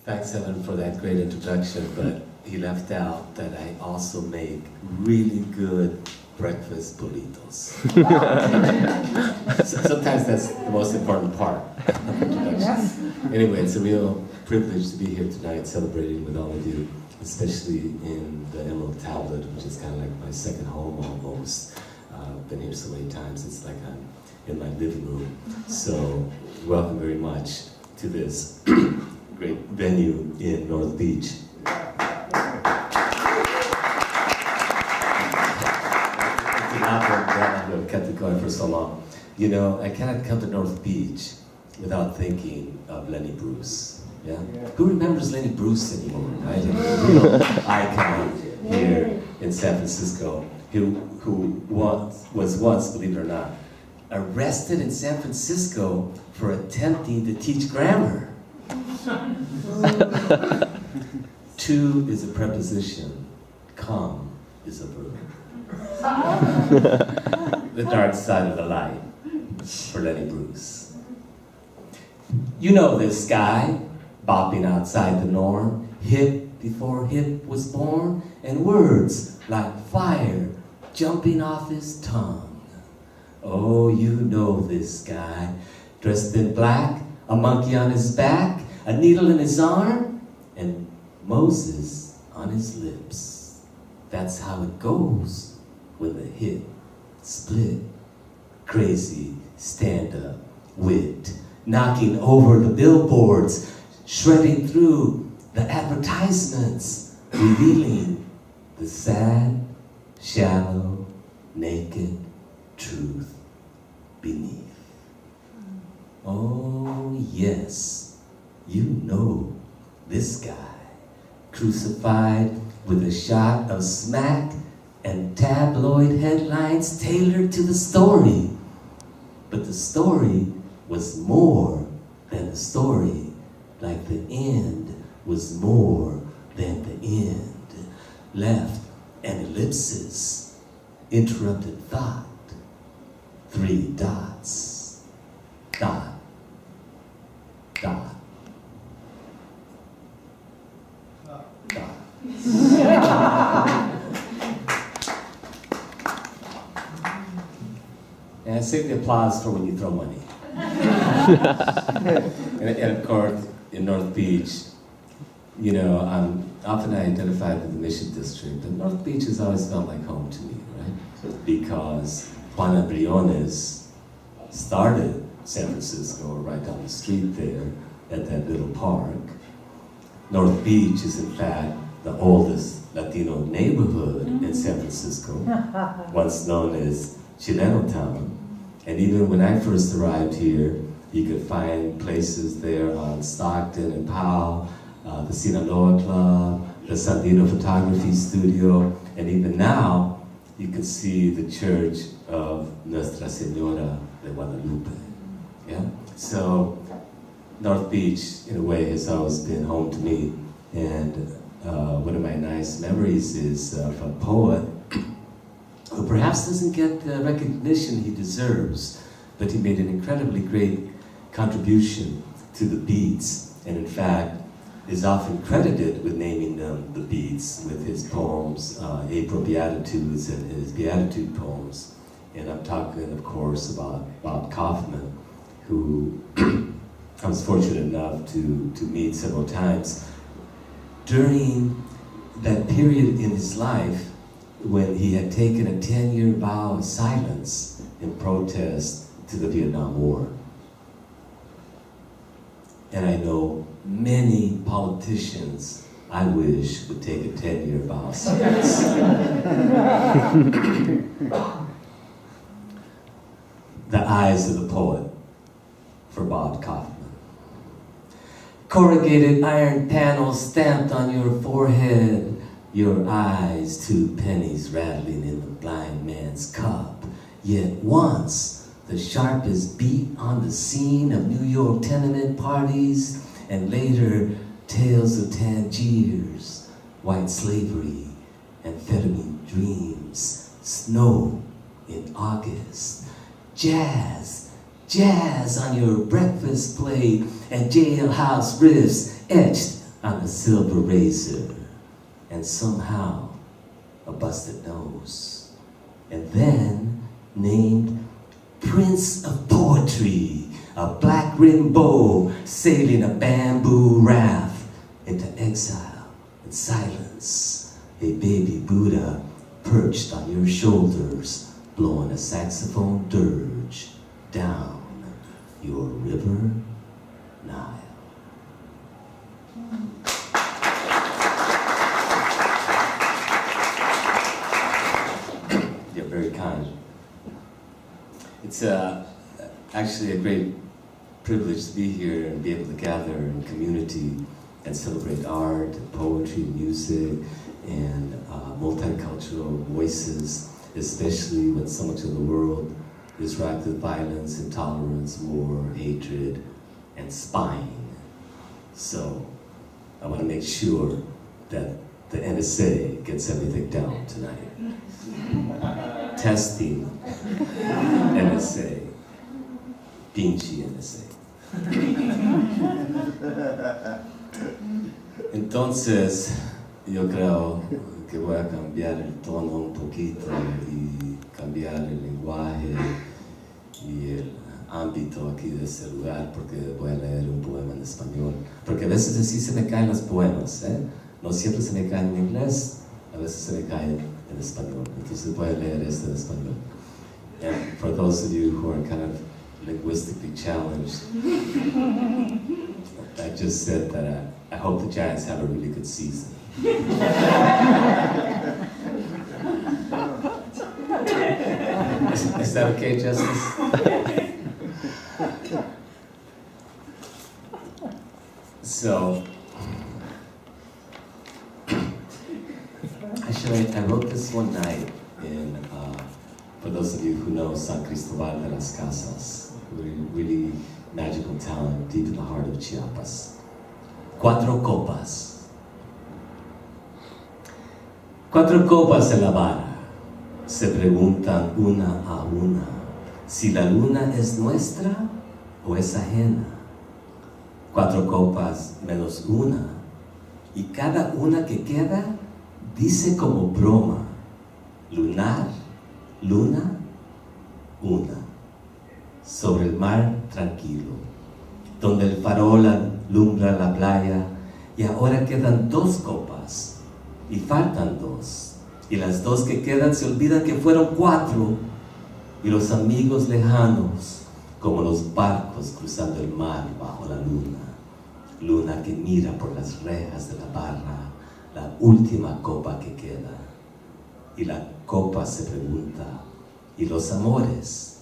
Thanks, Evan, for that great introduction, but he left out that I also make really good breakfast burritos. Sometimes that's the most important part of the introduction. Anyway, it's a real privilege to be here tonight celebrating with all of you, especially in the Emerald Tablet, which is kind of like my second home almost. I've been here so many times, it's like I'm in my living room. So, welcome very much to this great venue in North Beach. I've kept it going for so long. You know, I cannot come to North Beach without thinking of Lenny Bruce. Yeah? Who remembers Lenny Bruce anymore, right? A real icon here in San Francisco, who was once, believe it or not, arrested in San Francisco for attempting to teach grammar. To is a preposition, come is a verb. The dark side of the light for Lenny Bruce. You know this guy, bopping outside the norm, hip before hip was born, and words like fire jumping off his tongue. Oh, you know this guy, dressed in black, a monkey on his back, a needle in his arm, and Moses on his lips. That's how it goes when the hit split. Crazy stand-up wit, knocking over the billboards, shredding through the advertisements, revealing the sad, shallow, naked truth beneath. Oh yes, you know this guy, crucified with a shot of smack and tabloid headlines tailored to the story. But the story was more than the story, like the end was more than the end. Left an ellipsis, interrupted thought, 3 dots, dot, dot, dot. And I save the applause for when you throw money. and of course, in North Beach, you know, often I identified with the Mission District, but North Beach has always felt like home to me, right? Because Juana Briones started San Francisco right down the street there at that little park. North Beach is in fact the oldest Latino neighborhood in San Francisco, once known as Chileno Town. And even when I first arrived here, you could find places there on Stockton and Powell, the Sinaloa Club, the Sandino Photography Studio, and even now, you can see the Church of Nuestra Señora de Guadalupe. Yeah? So, North Beach, in a way, has always been home to me. And one of my nice memories is of a poet who perhaps doesn't get the recognition he deserves, but he made an incredibly great contribution to the beats, and in fact, is often credited with naming them the beats with his poems, April Beatitudes and his Beatitude poems. And I'm talking, of course, about Bob Kaufman, who I was fortunate enough to meet several times. During that period in his life when he had taken a 10-year vow of silence in protest to the Vietnam War. And I know many politicians I wish would take a 10-year vow of silence. The eyes of the poet for Bob Kaufman. Corrugated iron panels stamped on your forehead, your eyes 2 pennies rattling in the blind man's cup. Yet once the sharpest beat on the scene of New York tenement parties, and later tales of Tangiers, white slavery, amphetamine dreams, snow in August, jazz, jazz on your breakfast plate, and jailhouse riffs etched on a silver razor, and somehow a busted nose. And then named Prince of Poetry, a black rainbow sailing a bamboo raft into exile and silence. A baby Buddha perched on your shoulders, blowing a saxophone dirge down your river Nile. You're very kind. It's actually a great privilege to be here and be able to gather in community and celebrate art, and poetry, music, and multicultural voices, especially when so much of the world is racked with violence, intolerance, war, hatred, and spying. So I want to make sure that the NSA gets everything down tonight. Testing NSA. Pinche NSA. Entonces, yo creo que voy a cambiar el tono un poquito y cambiar el lenguaje y el ámbito aquí de este lugar, porque voy a leer un poema en español. Porque a veces así se me caen los poemas, ¿eh? No siempre se me caen en inglés, a veces se me caen en español. Entonces voy a leer este en español. And for those of you who are kind of linguistically challenged, I just said that I hope the Giants have a really good season. Is that okay, Justice? So, actually, I wrote this one night in, for those of you who know San Cristobal de las Casas, really magical town deep in the heart of Chiapas. Cuatro copas. Cuatro copas en La Habana se preguntan una a una si la luna es nuestra o es ajena. Cuatro copas menos una, y cada una que queda dice como broma: lunar, luna, una. Sobre el mar tranquilo, donde el farol alumbra la playa, y ahora quedan dos copas, y faltan dos, y las dos que quedan se olvidan que fueron cuatro, y los amigos lejanos, como los barcos cruzando el mar bajo la luna, luna que mira por las rejas de la barra, la última copa que queda, y la copa se pregunta: ¿y los amores?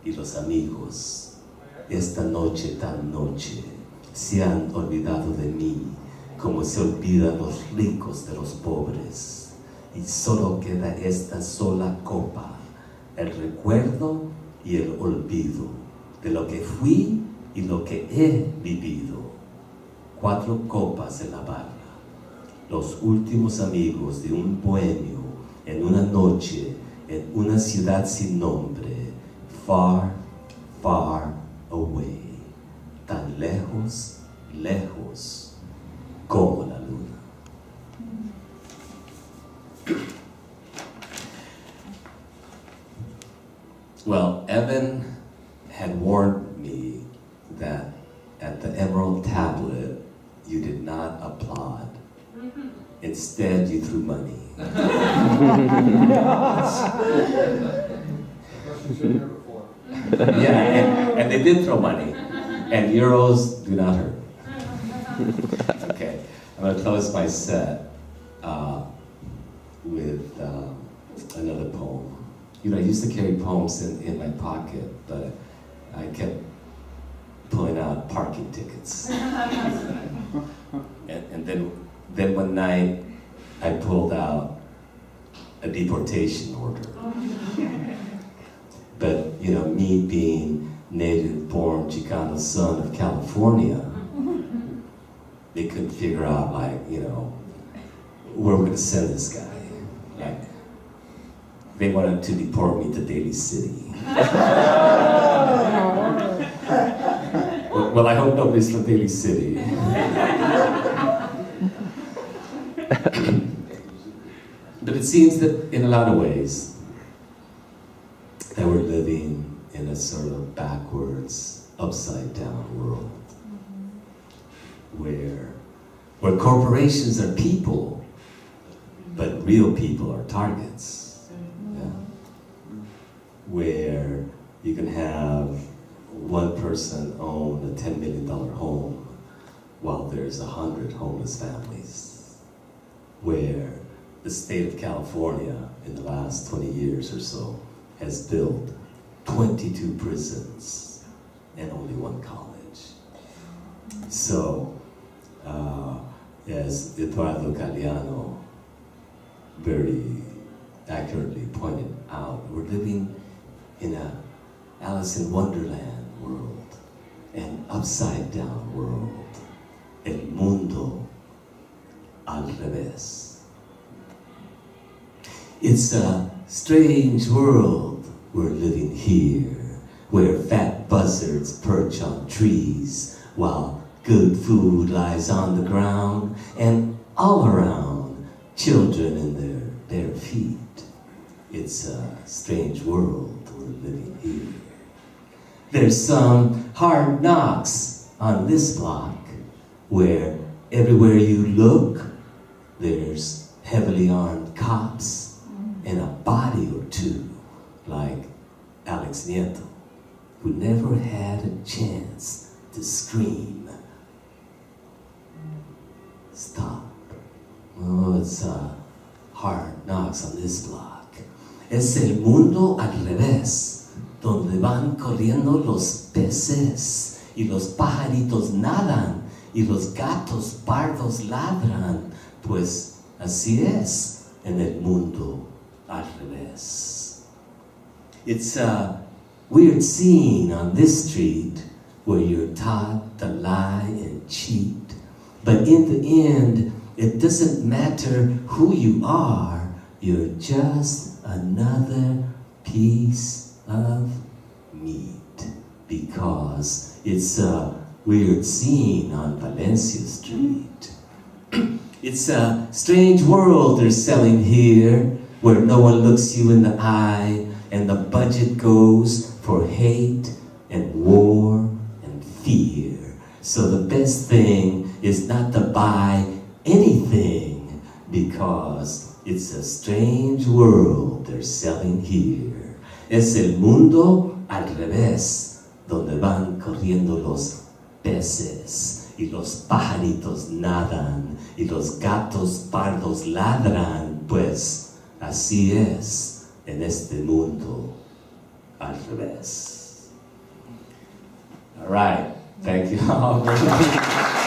Y los amigos, esta noche tan noche, se han olvidado de mí, como se olvidan los ricos de los pobres, y solo queda esta sola copa, el recuerdo y el olvido de lo que fui y lo que he vivido. Cuatro copas en la barra, los últimos amigos de un bohemio en una noche en una ciudad sin nombre. Far, far away, tan lejos, lejos como la luna. Well, Evan had warned me that at the Emerald Tablet you did not applaud. Instead, you threw money. Yeah, and they did throw money, and euros do not hurt. Okay, I'm going to close my set with another poem. You know, I used to carry poems in my pocket, but I kept pulling out parking tickets. And then one night, I pulled out a deportation order. But, you know, me being native-born Chicano son of California, they couldn't figure out, like, you know, where we're going to send this guy. Like, they wanted to deport me to Daly City. Well, I hope nobody's from Daly City. it seems that in a lot of ways, that we're living in a sort of backwards, upside down world. Where corporations are people, but real people are targets. Yeah. Where you can have one person own a $10 million home while there's 100 homeless families. Where the state of California in the last 20 years or so has built 22 prisons and only one college. So, as Eduardo Galeano very accurately pointed out, we're living in a Alice in Wonderland world, an upside down world, el mundo al revés. It's a strange world we're living here, where fat buzzards perch on trees while good food lies on the ground, and all around, children in their bare feet. It's a strange world we're living here. There's some hard knocks on this block, where everywhere you look, there's heavily armed cops and a body or two, like Alex Nieto, who never had a chance to scream. Stop. Oh, it's hard knocks on this block. Es el mundo al revés, donde van corriendo los peces y los pajaritos nadan y los gatos pardos ladran, pues así es en el mundo al revés. It's a weird scene on this street where you're taught to lie and cheat. But in the end, it doesn't matter who you are, you're just another piece of meat. Because it's a weird scene on Valencia Street. It's a strange world they're selling here, where no one looks you in the eye, and the budget goes for hate and war and fear. So the best thing is not to buy anything, because it's a strange world they're selling here. Es el mundo al revés, donde van corriendo los peces y los pajaritos nadan y los gatos pardos ladran, pues así es en este mundo al revés. All right. Thank you all very much.